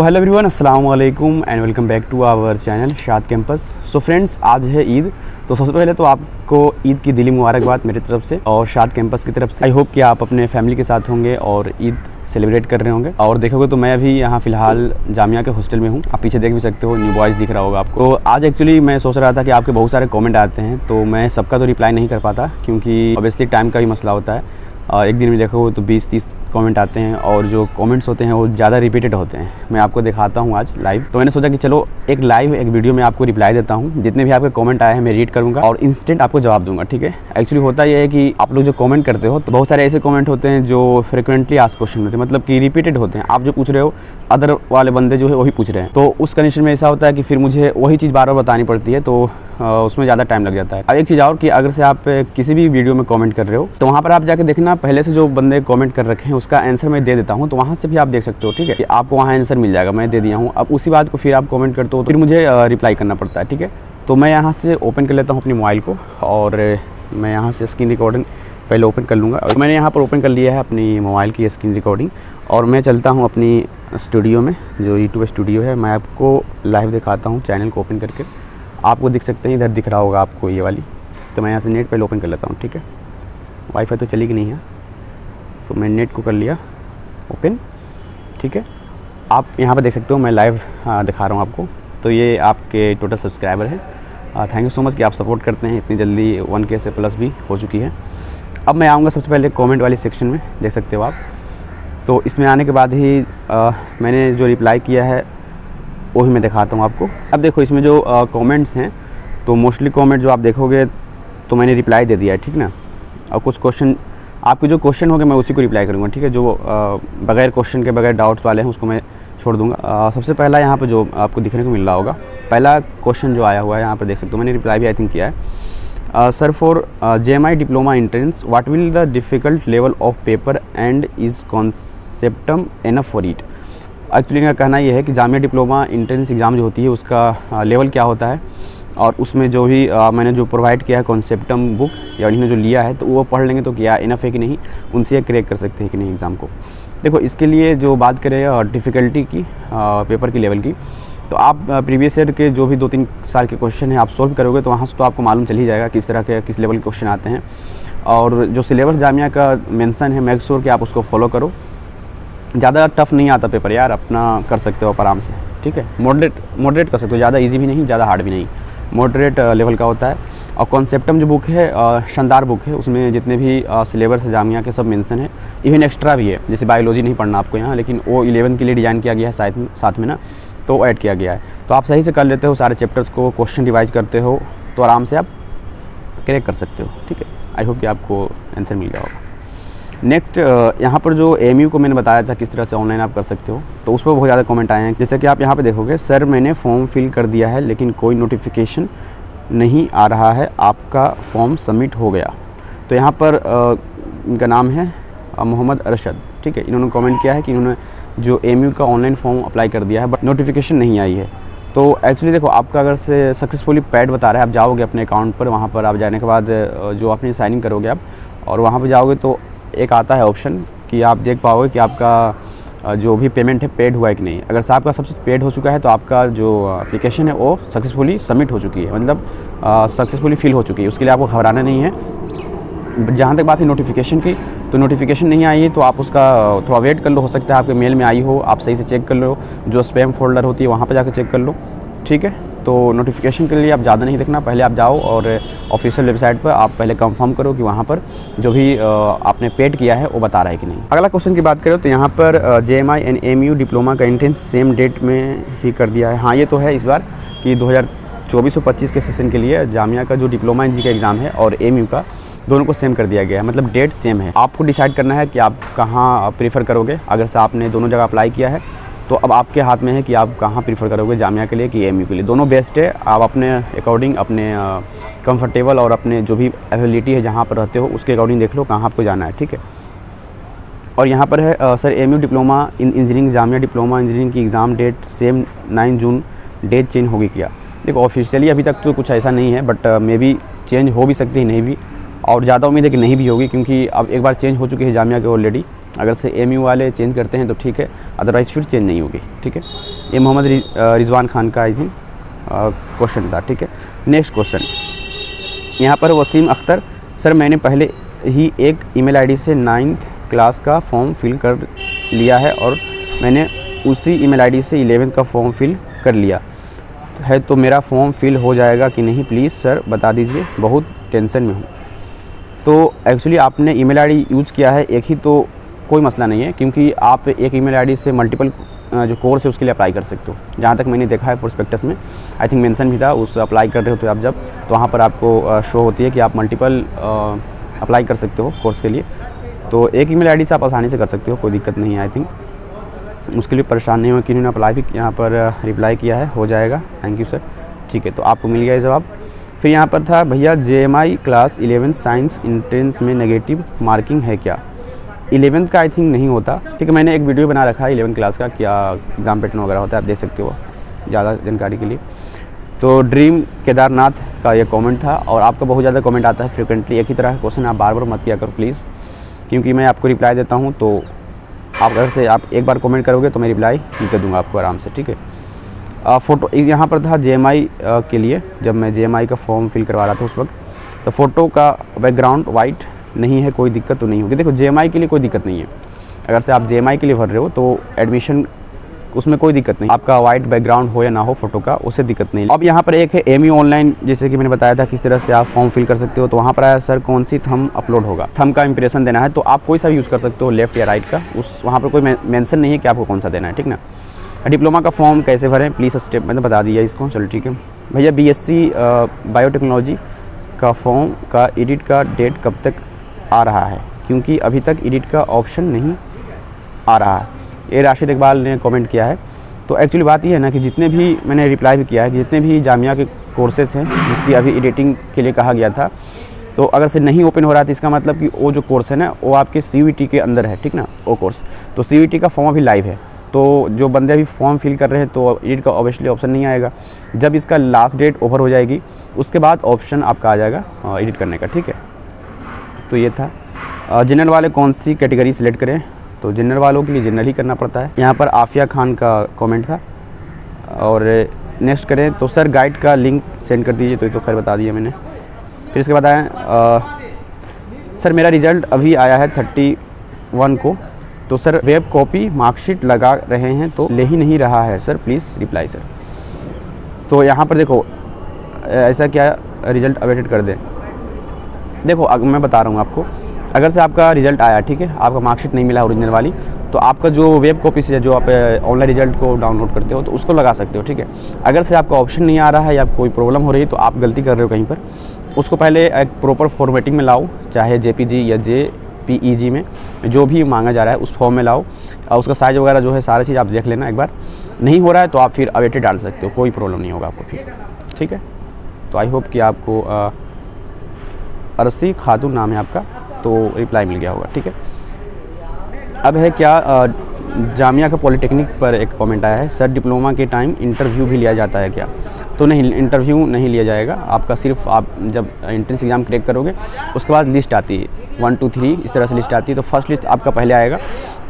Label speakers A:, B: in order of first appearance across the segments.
A: तो hello everyone, अस्सलाम वालेकुम and welcome back to our channel Shad campus. So friends, आज है ईद। तो सबसे पहले तो आपको ईद की दिली मुबारकबाद मेरी तरफ से और शाद कैंपस की तरफ से। आई होप कि आप अपने फैमिली के साथ होंगे और ईद सेलिब्रेट कर रहे होंगे। और देखोगे तो मैं अभी यहाँ फ़िलहाल जामिया के हॉस्टल में हूँ। आप पीछे देख भी सकते हो, न्यू बॉयज़ दिख रहा होगा आपको। तो आज एक्चुअली मैं सोच रहा था कि आपके बहुत सारे कमेंट आते हैं, तो मैं सबका तो रिप्लाई नहीं कर पाता क्योंकि ऑब्वियसली टाइम का भी मसला होता है। एक दिन में देखो तो 20-30 कमेंट आते हैं और जो कमेंट्स होते हैं वो ज़्यादा रिपीटेड होते हैं। मैं आपको दिखाता हूँ आज लाइव। तो मैंने सोचा कि चलो एक वीडियो में आपको रिप्लाई देता हूँ। जितने भी आपके कमेंट आए हैं मैं रीड करूँगा और इंस्टेंट आपको जवाब दूंगा, ठीक है। एक्चुअली होता यह है कि आप लोग जो कमेंट करते हो तो बहुत सारे ऐसे कमेंट होते हैं जो फ्रिक्वेंटली आस्क्ड क्वेश्चन होते हैं, मतलब कि रिपीटेड होते हैं। आप जो पूछ रहे हो अदर वाले बंदे जो है वही पूछ रहे हैं, तो उस कंडीशन में ऐसा होता है कि फिर मुझे वही चीज़ बार बार बतानी पड़ती है, तो उसमें ज़्यादा टाइम लग जाता है। अब एक चीज़ और कि अगर से आप किसी भी वीडियो में कमेंट कर रहे हो तो वहाँ पर आप जाके देखना, पहले से जो बंदे कमेंट कर रखे हैं उसका आंसर मैं दे देता हूँ, तो वहाँ से भी आप देख सकते हो, ठीक है। कि आपको वहाँ आंसर मिल जाएगा, मैं दे दिया हूँ। अब उसी बात को फिर आप कमेंट करते हो तो फिर मुझे रिप्लाई करना पड़ता है, ठीक है। तो मैं यहाँ से ओपन कर लेता हूँ अपनी मोबाइल को और मैं यहाँ से स्क्रीन रिकॉर्डिंग पहले ओपन कर लूँगा। और मैंने यहाँ पर ओपन कर लिया है अपनी मोबाइल की स्क्रीन रिकॉर्डिंग और मैं चलता हूँ अपनी स्टूडियो में, जो यूट्यूब स्टूडियो है। मैं आपको लाइव दिखाता हूँ चैनल को ओपन करके। आपको दिख सकते हैं, इधर दिख रहा होगा आपको ये वाली। तो मैं यहाँ से नेट पहले ओपन कर लेता हूँ, ठीक है। वाईफाई तो चली कि नहीं है, तो मैं नेट को कर लिया ओपन, ठीक है। आप यहाँ पर देख सकते हो मैं लाइव दिखा रहा हूँ आपको। तो ये आपके टोटल सब्सक्राइबर है। थैंक यू सो मच कि आप सपोर्ट करते हैं। इतनी जल्दी 1K से प्लस भी हो चुकी है। अब मैं आऊँगा सबसे पहले कमेंट वाली सेक्शन में, देख सकते हो आप। तो इसमें आने के बाद ही मैंने जो रिप्लाई किया है वही मैं दिखाता हूँ आपको। अब देखो इसमें जो कमेंट्स हैं तो मोस्टली कमेंट जो आप देखोगे तो मैंने रिप्लाई दे दिया है, ठीक ना। और कुछ क्वेश्चन आपके जो क्वेश्चन होंगे मैं उसी को रिप्लाई करूँगा, ठीक है। जो बगैर क्वेश्चन के बगैर डाउट्स वाले हैं उसको मैं छोड़ दूँगा। सबसे पहला यहाँ पे जो आपको दिखने को मिल रहा होगा, पहला क्वेश्चन जो आया हुआ है यहाँ पर देख सकते हो, मैंने रिप्लाई भी आई थिंक किया है। Sir, for JMI diploma entrance what will the difficult level of paper and is concept enough for it. Actually मेरा कहना यह है कि जामिया डिप्लोमा एंट्रेंस एग्ज़ाम जो होती है उसका लेवल क्या होता है और उसमें जो भी मैंने जो प्रोवाइड किया है कॉन्सेप्टम बुक या इन्होंने जो लिया है तो वो पढ़ लेंगे तो क्या इनफ है कि नहीं, उनसे क्रैक कर सकते हैं कि नहीं एग्ज़ाम को। देखो इसके लिए जो बात करें डिफ़िकल्टी की, पेपर की लेवल की, तो आप प्रीवियस ईयर के जो भी 2-3 साल के क्वेश्चन हैं आप सॉल्व करोगे तो वहाँ से तो आपको मालूम चल ही जाएगा किस तरह के किस लेवल के क्वेश्चन आते हैं। और जो सिलेबस जामिया का मेंशन है मेक श्योर कि आप उसको फॉलो करो। ज़्यादा टफ नहीं आता पेपर यार, अपना कर सकते हो आप आराम से, ठीक है। मॉडरेट कर सकते हो, ज़्यादा इजी भी नहीं ज़्यादा हार्ड भी नहीं, मॉडरेट लेवल का होता है। और कॉन्सेप्टम जो बुक है शानदार बुक है, उसमें जितने भी सिलेबस है जामिया के सब मेंशन है, इवन एक्स्ट्रा भी है। जैसे बायोलॉजी नहीं पढ़ना आपको यहाँ, लेकिन वो 11 के लिए डिज़ाइन किया गया है साथ में ना, तो ऐड किया गया है। तो आप सही से कर लेते हो सारे चैप्टर्स को, क्वेश्चन रिवाइज करते हो तो आराम से आप क्रैक कर सकते हो, ठीक है। आई होप कि आपको आंसर मिल गया होगा। नेक्स्ट यहाँ पर जो AMU को मैंने बताया था किस तरह से ऑनलाइन आप कर सकते हो, तो उस पर बहुत ज़्यादा कमेंट आए हैं। जैसे कि आप यहाँ पे देखोगे, सर मैंने फॉर्म फिल कर दिया है लेकिन कोई नोटिफिकेशन नहीं आ रहा है, आपका फॉर्म सबमिट हो गया। तो यहाँ पर इनका नाम है मोहम्मद अरशद, ठीक है। इन्होंने कमेंट किया है कि इन्होंने जो AMU का ऑनलाइन फॉर्म अप्लाई कर दिया है बट नोटिफिकेशन नहीं आई है। तो एक्चुअली देखो आपका अगर से सक्सेसफुली पैड बता रहा है, आप जाओगे अपने अकाउंट पर, वहाँ पर आप जाने के बाद जो आपने साइनिंग करोगे आप और वहाँ पर जाओगे तो एक आता है ऑप्शन कि आप देख पाओगे कि आपका जो भी पेमेंट है पेड हुआ है कि नहीं। अगर से आपका सबसे पेड हो चुका है तो आपका जो एप्लीकेशन है वो सक्सेसफुली सबमिट हो चुकी है, मतलब सक्सेसफुली फिल हो चुकी है। उसके लिए आपको घबराना नहीं है। जहाँ तक बात है नोटिफिकेशन की, तो नोटिफिकेशन नहीं आई है तो आप उसका थोड़ा वेट कर लो, हो सकता है आपके मेल में आई हो, आप सही से चेक कर लो, जो स्पैम फोल्डर होती है वहाँ पर जाकर चेक कर लो, ठीक है। तो नोटिफिकेशन के लिए आप ज़्यादा नहीं देखना, पहले आप जाओ और ऑफिशियल वेबसाइट पर आप पहले कंफर्म करो कि वहाँ पर जो भी आपने पेड किया है वो बता रहा है कि नहीं। अगला क्वेश्चन की बात करें तो यहाँ पर JMI एंड AMU डिप्लोमा का एंट्रेंस सेम डेट में ही कर दिया है। हाँ, ये तो है इस बार कि 2024 और 25 के सेशन के लिए जामिया का जो डिप्लोमा इंजीनियरिंग का एग्ज़ाम है और AMU का दोनों को सेम कर दिया गया है, मतलब डेट सेम है। आपको डिसाइड करना है कि आप कहाँ प्रीफर करोगे। अगर से आपने दोनों जगह अप्लाई किया है तो अब आपके हाथ में है कि आप कहाँ प्रीफर करोगे, जामिया के लिए कि AMU के लिए। दोनों बेस्ट है, आप अपने अकॉर्डिंग, अपने कंफर्टेबल और अपने जो भी अवेलेबिलिटी है जहाँ पर रहते हो उसके अकॉर्डिंग देख लो कहाँ आपको जाना है, ठीक है। और यहाँ पर है sir AMU diploma in engineering Jamia diploma engineering की एग्ज़ाम डेट सेम 9 जून, डेट चेंज होगी क्या। देखो ऑफिशियली अभी तक तो कुछ ऐसा नहीं है, बट मे बी चेंज हो भी सकती है, नहीं भी, और ज़्यादा उम्मीद है कि नहीं भी होगी क्योंकि अब एक बार चेंज हो चुकी है जामिया के ऑलरेडी अगर से एमयू वाले चेंज करते हैं तो ठीक है, अदरवाइज़ फिर चेंज नहीं होगी। ठीक है, ये मोहम्मद रिजवान खान का आई थिंक क्वेश्चन था। ठीक है, नेक्स्ट क्वेश्चन यहाँ पर वसीम अख्तर, सर मैंने पहले ही एक ईमेल आईडी से 9th क्लास का फॉर्म फिल कर लिया है और मैंने उसी ईमेल आईडी से 11th का फॉर्म फिल कर लिया है, तो मेरा फॉर्म फिल हो जाएगा कि नहीं, प्लीज़ सर बता दीजिए, बहुत टेंशन में हूँ। तो एक्चुअली आपने ईमेल आईडी यूज़ किया है एक ही तो कोई मसला नहीं है, क्योंकि आप एक ईमेल आईडी से मल्टीपल जो कोर्स है उसके लिए अप्लाई कर सकते हो। जहाँ तक मैंने देखा है प्रोस्पेक्टस में आई थिंक मेंशन भी था, उस अप्लाई कर रहे हो तो आप जब तो वहाँ पर आपको शो होती है कि आप मल्टीपल अप्लाई कर सकते हो कोर्स के लिए। तो एक ईमेल आईडी से आप आसानी से कर सकते हो, कोई दिक्कत नहीं है। आई थिंक उसके लिए परेशान नहीं हो कि इन्होंने अप्लाई भी यहाँ पर रिप्लाई किया है, हो जाएगा, थैंक यू सर। ठीक है, तो आपको मिल गया जवाब। फिर यहाँ पर था भैया JMI क्लास 11 साइंस इंट्रेंस में नेगेटिव मार्किंग है क्या? 11th का आई थिंक नहीं होता। ठीक है, मैंने एक वीडियो बना रखा है 11th क्लास का, क्या एग्ज़ाम पैटर्न वगैरह होता है, आप देख सकते हो ज़्यादा जानकारी के लिए। तो ड्रीम केदारनाथ का ये कमेंट था, और आपका बहुत ज़्यादा कमेंट आता है फ्रिक्वेंटली, एक ही तरह का क्वेश्चन आप बार बार मत किया करो प्लीज़, क्योंकि मैं आपको रिप्लाई देता हूँ तो आप घर से आप एक बार कमेंट करोगे तो मैं रिप्लाई दे दूँगा आपको आराम से। ठीक है, फ़ोटो यहाँ पर था JMI के लिए, जब मैं JMI का फॉर्म फिल करवा रहा था उस वक्त, तो फ़ोटो का बैकग्राउंड वाइट नहीं है, कोई दिक्कत तो नहीं होगी। देखो JMI के लिए कोई दिक्कत नहीं है, अगर से आप JMI के लिए भर रहे हो तो एडमिशन उसमें कोई दिक्कत नहीं, आपका वाइट बैकग्राउंड हो या ना हो फ़ोटो का, उससे दिक्कत नहीं। अब यहाँ पर एक है एमयू ऑनलाइन, जैसे कि मैंने बताया था किस तरह से आप फॉर्म फिल कर सकते हो। तो वहाँ पर आया सर कौन सी थंब अपलोड होगा, थंब का इंप्रेशन देना है, तो आप कोई सा भी यूज़ कर सकते हो, लेफ्ट या राइट का, उस वहाँ पर कोई मेंशन नहीं है कि आपको कौन सा देना है। ठीक ना। डिप्लोमा का फॉर्म कैसे भरें प्लीज़ स्टेप मैंने बता दिया इसको, चलो ठीक है भैया। BSc बायोटेक्नोलॉजी का फॉर्म का एडिट का डेट कब तक आ रहा है, क्योंकि अभी तक एडिट का ऑप्शन नहीं आ रहा है, ये राशिद इकबाल ने कमेंट किया है। तो एक्चुअली बात ये है ना कि जितने भी मैंने रिप्लाई भी किया है, जितने भी जामिया के कोर्सेज़ हैं जिसकी अभी एडिटिंग के लिए कहा गया था, तो अगर से नहीं ओपन हो रहा था इसका मतलब कि वो जो कोर्स है ना वो आपके CUET के अंदर है। ठीक ना, वो कोर्स, तो CUET का फॉर्म अभी लाइव है, तो जो बंदे अभी फॉर्म फिल कर रहे हैं तो एडिट का ऑब्वियसली ऑप्शन नहीं आएगा। जब इसका लास्ट डेट ओवर हो जाएगी उसके बाद ऑप्शन आपका आ जाएगा एडिट करने का। ठीक है, तो ये था। जनरल वाले कौन सी कैटेगरी सेलेक्ट करें, तो जनरल वालों के लिए जनरल ही करना पड़ता है। यहाँ पर आफिया खान का कमेंट था। और नेक्स्ट करें तो सर गाइड का लिंक सेंड कर दीजिए, तो ये तो खैर बता दिया मैंने। फिर इसके बाद आया सर मेरा रिज़ल्ट अभी आया है 31 को, तो सर वेब कॉपी मार्कशीट लगा रहे हैं तो ले ही नहीं रहा है सर, प्लीज़ रिप्लाई सर। तो यहाँ पर देखो ऐसा क्या रिज़ल्ट अवेटेड कर दें, देखो मैं बता रहा हूँ आपको, अगर से आपका रिज़ल्ट आया, ठीक है, आपका मार्कशीट नहीं मिला ओरिजिनल वाली, तो आपका जो वेब कॉपी से जो आप ऑनलाइन रिज़ल्ट को डाउनलोड करते हो तो उसको लगा सकते हो। ठीक है, अगर से आपका ऑप्शन नहीं आ रहा है या कोई प्रॉब्लम हो रही है तो आप गलती कर रहे हो कहीं पर, उसको पहले एक प्रॉपर फॉर्मेटिंग में लाओ, चाहे JPG या JPEG में जो भी मांगा जा रहा है उस फॉर्म में लाओ, और उसका साइज़ वगैरह जो है सारी चीज़ आप देख लेना एक बार। नहीं हो रहा है तो आप फिर अवेटेड डाल सकते हो, कोई प्रॉब्लम नहीं होगा आपको फिर। ठीक है, तो आई होप कि आपको अरसी खातून नाम है आपका, तो रिप्लाई मिल गया होगा। ठीक है, अब है क्या जामिया का पॉलिटेक्निक पर एक कमेंट आया है, सर डिप्लोमा के टाइम इंटरव्यू भी लिया जाता है क्या? तो नहीं, इंटरव्यू नहीं लिया जाएगा आपका, सिर्फ आप जब एंट्रेंस एग्ज़ाम क्रैक करोगे उसके बाद लिस्ट आती है 1 2 3 इस तरह से लिस्ट आती है। तो फर्स्ट लिस्ट आपका पहले आएगा,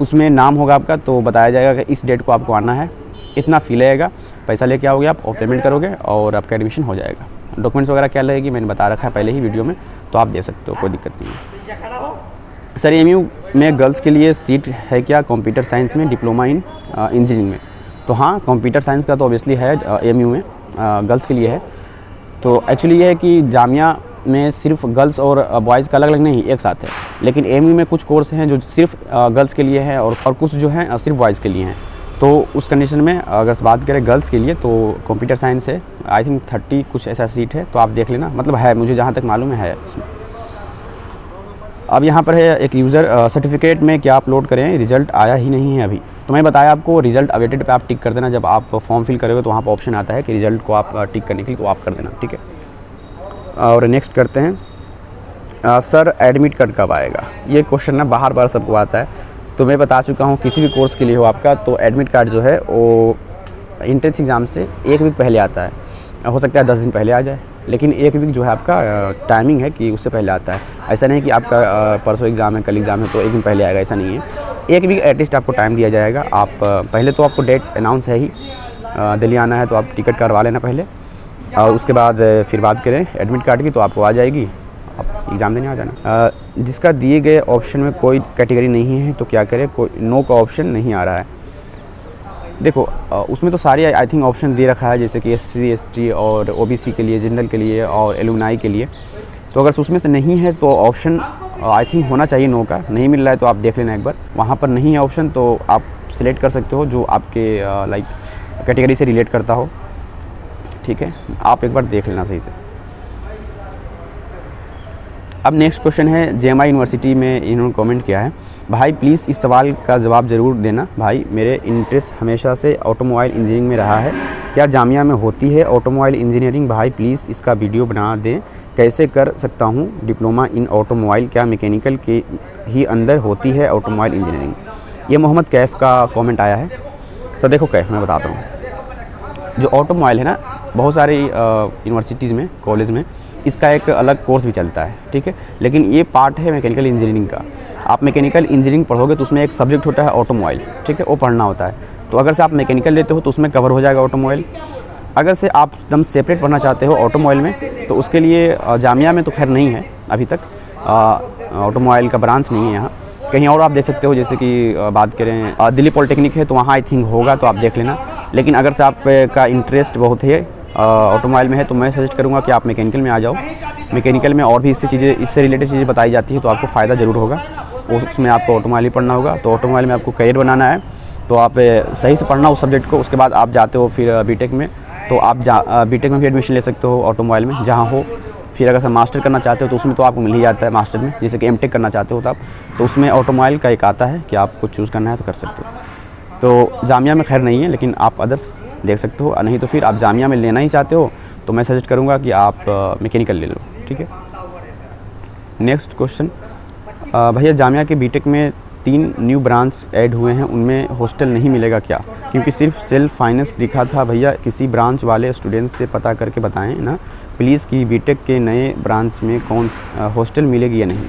A: उसमें नाम होगा आपका, तो बताया जाएगा कि इस डेट को आपको आना है, इतना फ़ी लगेगा, पैसा लेके आओगे आप और पेमेंट करोगे और आपका एडमिशन हो जाएगा। डॉक्यूमेंट्स वगैरह क्या लगेगी मैंने बता रखा है पहले ही वीडियो में, तो आप दे सकते हो, कोई दिक्कत नहीं है। सर एमयू में गर्ल्स के लिए सीट है क्या कंप्यूटर साइंस में, डिप्लोमा इन इंजीनियरिंग में? तो हाँ, कंप्यूटर साइंस का तो ऑब्वियसली है एमयू में, गर्ल्स के लिए है। तो एक्चुअली ये है कि जामिया में सिर्फ गर्ल्स और बॉयज़ का अलग अलग नहीं, एक साथ है, लेकिन एमयू में कुछ कोर्स हैं जो सिर्फ गर्ल्स के लिए हैं और कुछ जो हैं सिर्फ बॉयज़ के लिए हैं। तो उस कंडीशन में अगर बात करें गर्ल्स के लिए तो कंप्यूटर साइंस है, आई थिंक 30 कुछ ऐसा सीट है, तो आप देख लेना, मतलब है, मुझे जहाँ तक मालूम है इसमें। अब यहाँ पर है एक यूज़र सर्टिफिकेट में क्या अपलोड करें, रिज़ल्ट आया ही नहीं है अभी। तो मैं बताया आपको रिज़ल्ट अवेटेड पे आप टिक कर देना, जब आप फॉर्म फिल करोगे तो वहाँ पर ऑप्शन आता है कि रिज़ल्ट को आप टिक करने के लिए, तो आप कर देना। ठीक है, और नेक्स्ट करते हैं सर एडमिट कार्ड कब आएगा? ये क्वेश्चन ना बार बार सबको आता है, तो मैं बता चुका हूँ किसी भी कोर्स के लिए हो आपका, तो एडमिट कार्ड जो है वो एंट्रेंस एग्ज़ाम से 1 वीक पहले आता है, हो सकता है 10 दिन पहले आ जाए, लेकिन 1 वीक जो है आपका टाइमिंग है कि उससे पहले आता है। ऐसा नहीं कि आपका परसों एग्ज़ाम है, कल एग्ज़ाम है तो 1 दिन पहले आएगा, ऐसा नहीं है। 1 वीक एटलीस्ट आपको टाइम दिया जाएगा। आप पहले तो आपको डेट अनाउंस है ही, दिल्ली आना है तो आप टिकट करवा लेना पहले, और उसके बाद फिर बात करें एडमिट कार्ड की तो आपको आ जाएगी, आप एग्ज़ाम देने आ जाना। जिसका दिए गए ऑप्शन में कोई कैटेगरी नहीं है तो क्या करें, कोई नो का ऑप्शन नहीं आ रहा है। देखो उसमें तो सारी आई थिंक ऑप्शन दे रखा है, जैसे कि SC ST और OBC के लिए, जनरल के लिए और एलुमनाई के लिए। तो अगर उसमें से नहीं है तो ऑप्शन आई थिंक होना चाहिए नो का। नहीं मिल रहा है तो आप देख लेना एक बार, वहाँ पर नहीं है ऑप्शन तो आप सिलेक्ट कर सकते हो जो आपके लाइक कैटेगरी से रिलेट करता हो। ठीक है, आप एक बार देख लेना सही से। अब नेक्स्ट क्वेश्चन है, JMI यूनिवर्सिटी में इन्होंने कमेंट किया है, भाई प्लीज़ इस सवाल का जवाब ज़रूर देना भाई, मेरे इंटरेस्ट हमेशा से ऑटोमोबाइल इंजीनियरिंग में रहा है, क्या जामिया में होती है ऑटोमोबाइल इंजीनियरिंग? भाई प्लीज़ इसका वीडियो बना दें, कैसे कर सकता हूँ डिप्लोमा इन ऑटोमोबाइल, क्या मैकेनिकल के ही अंदर होती है ऑटोमोबाइल इंजीनियरिंग? ये मोहम्मद कैफ़ का कमेंट आया है। तो देखो कैफ़, मैं बताता हूँ, जो ऑटोमोबाइल है ना, बहुत सारी यूनिवर्सिटीज़ में, कॉलेज में इसका एक अलग कोर्स भी चलता है। ठीक है, लेकिन ये पार्ट है मैकेनिकल इंजीनियरिंग का। आप मैकेनिकल इंजीनियरिंग पढ़ोगे तो उसमें एक सब्जेक्ट होता है ऑटोमोबाइल। ठीक है, वो पढ़ना होता है। तो अगर से आप मैकेनिकल लेते हो तो उसमें कवर हो जाएगा ऑटोमोबाइल। अगर से आप एकदम सेपरेट पढ़ना चाहते हो ऑटोमोबाइल में, तो उसके लिए जामिया में तो खैर नहीं है अभी तक, ऑटोमोबाइल का ब्रांच नहीं है यहाँ, कहीं और आप देख सकते हो। जैसे कि बात करें दिल्ली पॉलिटेक्निक है तो वहाँ आई थिंक होगा, तो आप देख लेना। लेकिन अगर से आपका इंटरेस्ट बहुत है ऑटोमोबाइल में है तो मैं सजेस्ट करूँगा कि आप मैकेनिकल में आ जाओ। मैकेनिकल में और भी इससे रिलेटेड चीज़ें बताई जाती है तो आपको फ़ायदा ज़रूर होगा। उसमें आपको ऑटोमोबाइल ही पढ़ना होगा। तो ऑटोमोबाइल में आपको करियर बनाना है तो आप सही से पढ़ना उस सब्जेक्ट को। उसके बाद आप जाते हो फिर बीटेक में, तो आप बीटेक में भी एडमिशन ले सकते हो ऑटोमोबाइल में जहाँ हो। फिर अगर से मास्टर करना चाहते हो तो उसमें तो आपको मिल ही जाता है मास्टर में, जैसे कि एमटेक करना चाहते हो तो आप, तो उसमें ऑटोमोबाइल का एक आता है कि आपको चूज़ करना है तो कर सकते हो। तो जामिया में खैर नहीं है, लेकिन आप अदर्स देख सकते हो। नहीं तो फिर आप जामिया में लेना ही चाहते हो तो मैं सजेस्ट करूँगा कि आप मैकेनिकल ले लो। ठीक है, नेक्स्ट क्वेश्चन, भैया जामिया के बीटेक में 3 न्यू ब्रांच ऐड हुए हैं, उनमें हॉस्टल नहीं मिलेगा क्या? क्योंकि सिर्फ सेल्फ फाइनेंस दिखा था। भैया किसी ब्रांच वाले स्टूडेंट से पता करके बताएं ना प्लीज़ कि बीटेक के नए ब्रांच में कौन हॉस्टल मिलेगी या नहीं,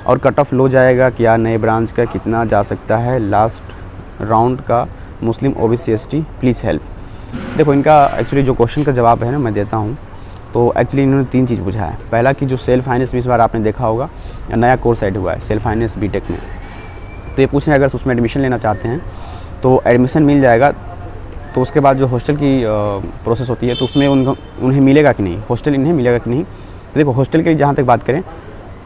A: और कट ऑफ लो जाएगा क्या? नए ब्रांच का कितना जा सकता है लास्ट राउंड का मुस्लिम OBC ST, प्लीज़ हेल्प। देखो इनका एक्चुअली जो क्वेश्चन का जवाब है ना मैं देता हूँ। तो एक्चुअली इन्होंने 3 चीज़ पूछा है। पहला कि जो सेल्फ फाइनेंस में इस बार आपने देखा होगा नया कोर्स ऐड हुआ है सेल्फ फाइनेंस बीटेक में, तो ये पूछ रहे हैं अगर उसमें एडमिशन लेना चाहते हैं तो एडमिशन मिल जाएगा। तो उसके बाद जो हॉस्टल की प्रोसेस होती है तो उसमें उन्हें मिलेगा कि नहीं, हॉस्टल इन्हें मिलेगा कि नहीं। तो देखो हॉस्टल की जहाँ तक बात करें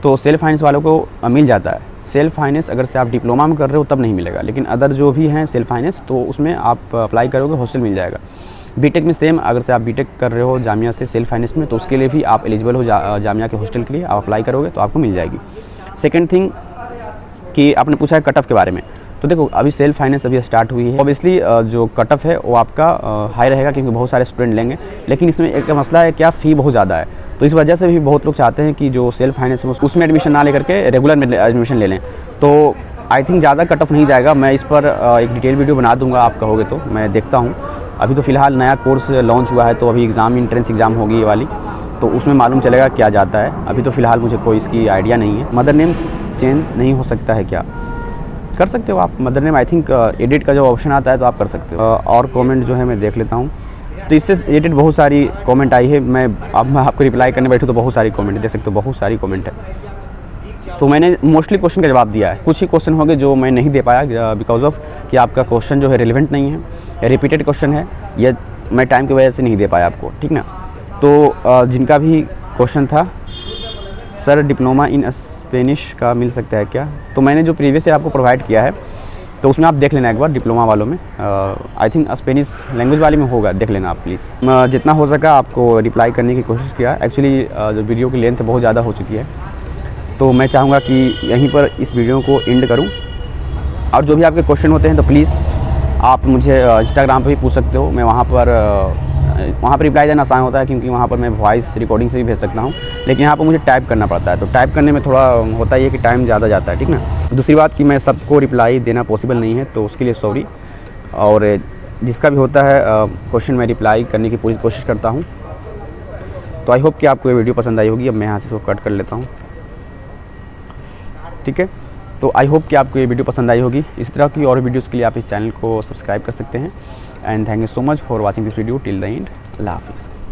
A: तो सेल्फ फाइनेंस वालों को मिल जाता है। सेल्फ फाइनेंस अगर से आप डिप्लोमा में कर रहे हो तब नहीं मिलेगा, लेकिन अदर जो भी हैं सेल्फ फाइनेंस तो उसमें आप अप्लाई करोगे हॉस्टल मिल जाएगा। बीटेक में सेम, अगर से आप बीटेक कर रहे हो जामिया से सेल्फ फाइनेंस में तो उसके लिए भी आप एलिजिबल हो जामिया के हॉस्टल के लिए, आप अप्लाई करोगे तो आपको मिल जाएगी। सेकेंड थिंग कि आपने पूछा है कट ऑफ के बारे में, तो देखो अभी सेल्फ फाइनेंस अभी स्टार्ट हुई है। ऑब्वियसली जो कट ऑफ है वो आपका हाई रहेगा क्योंकि बहुत सारे स्टूडेंट लेंगे, लेकिन इसमें एक मसला है क्या, फ़ी बहुत ज़्यादा है। तो इस वजह से भी बहुत लोग चाहते हैं कि जो सेल्फ फाइनेंस है उसमें एडमिशन ना लेकर के रेगुलर में एडमिशन ले लें। तो आई थिंक ज़्यादा कट ऑफ नहीं जाएगा। मैं इस पर एक डिटेल वीडियो बना दूंगा, आप कहोगे तो मैं देखता हूँ। अभी तो फ़िलहाल नया कोर्स लॉन्च हुआ है तो अभी एग्ज़ाम इंट्रेंस एग्ज़ाम होगी ये वाली, तो उसमें मालूम चलेगा क्या जाता है। अभी तो फ़िलहाल मुझे कोई इसकी आइडिया नहीं है। मदर नेम चेंज नहीं हो सकता है क्या? कर सकते हो आप mother name, I think edit का जो ऑप्शन आता है तो आप कर सकते हो। और कमेंट जो है मैं देख लेता हूँ, तो इससे रिलेटेड बहुत सारी कमेंट आई है। मैं आपको रिप्लाई करने बैठूँ तो बहुत सारी कमेंट देख सकते हो, बहुत सारी कमेंट है। तो मैंने मोस्टली क्वेश्चन का जवाब दिया है। कुछ ही क्वेश्चन होंगे जो मैं नहीं दे पाया बिकॉज ऑफ कि आपका क्वेश्चन जो है रिलेवेंट नहीं है या रिपीटेड क्वेश्चन है, या मैं टाइम की वजह से नहीं दे पाया आपको, ठीक ना। तो जिनका भी क्वेश्चन था सर डिप्लोमा इन स्पेनिश का मिल सकता है क्या, तो मैंने जो प्रीवियस आपको प्रोवाइड किया है तो उसमें आप देख लेना एक बार डिप्लोमा वालों में। आई थिंक स्पेनिश लैंग्वेज वाले में होगा, देख लेना आप प्लीज़। जितना हो सका आपको रिप्लाई करने की कोशिश किया। एक्चुअली जो वीडियो की लेंथ बहुत ज़्यादा हो चुकी है, तो मैं चाहूँगा कि यहीं पर इस वीडियो को एंड करूँ। और जो भी आपके क्वेश्चन होते हैं तो प्लीज़ आप मुझे इंस्टाग्राम पर भी पूछ सकते हो। मैं वहाँ पर रिप्लाई देना आसान होता है क्योंकि वहाँ पर मैं वॉइस रिकॉर्डिंग से भी भेज सकता हूँ, लेकिन यहाँ पर मुझे टाइप करना पड़ता है, तो टाइप करने में थोड़ा होता ही है कि टाइम ज़्यादा जाता है, ठीक ना। दूसरी बात कि मैं सबको रिप्लाई देना पॉसिबल नहीं है, तो उसके लिए सॉरी। और जिसका भी होता है क्वेश्चन मैं रिप्लाई करने की पूरी कोशिश करता हूँ। तो आई होप कि आपको ये वीडियो पसंद आई होगी। अब मैं यहाँ से इसको कट कर लेता हूँ, ठीक है। तो आई होप कि आपको ये वीडियो पसंद आई होगी। इस तरह की और वीडियोज़ के लिए आप इस चैनल को सब्सक्राइब कर सकते हैं। And thank you so much for watching this video till the end. अल्लाह हाफिज़।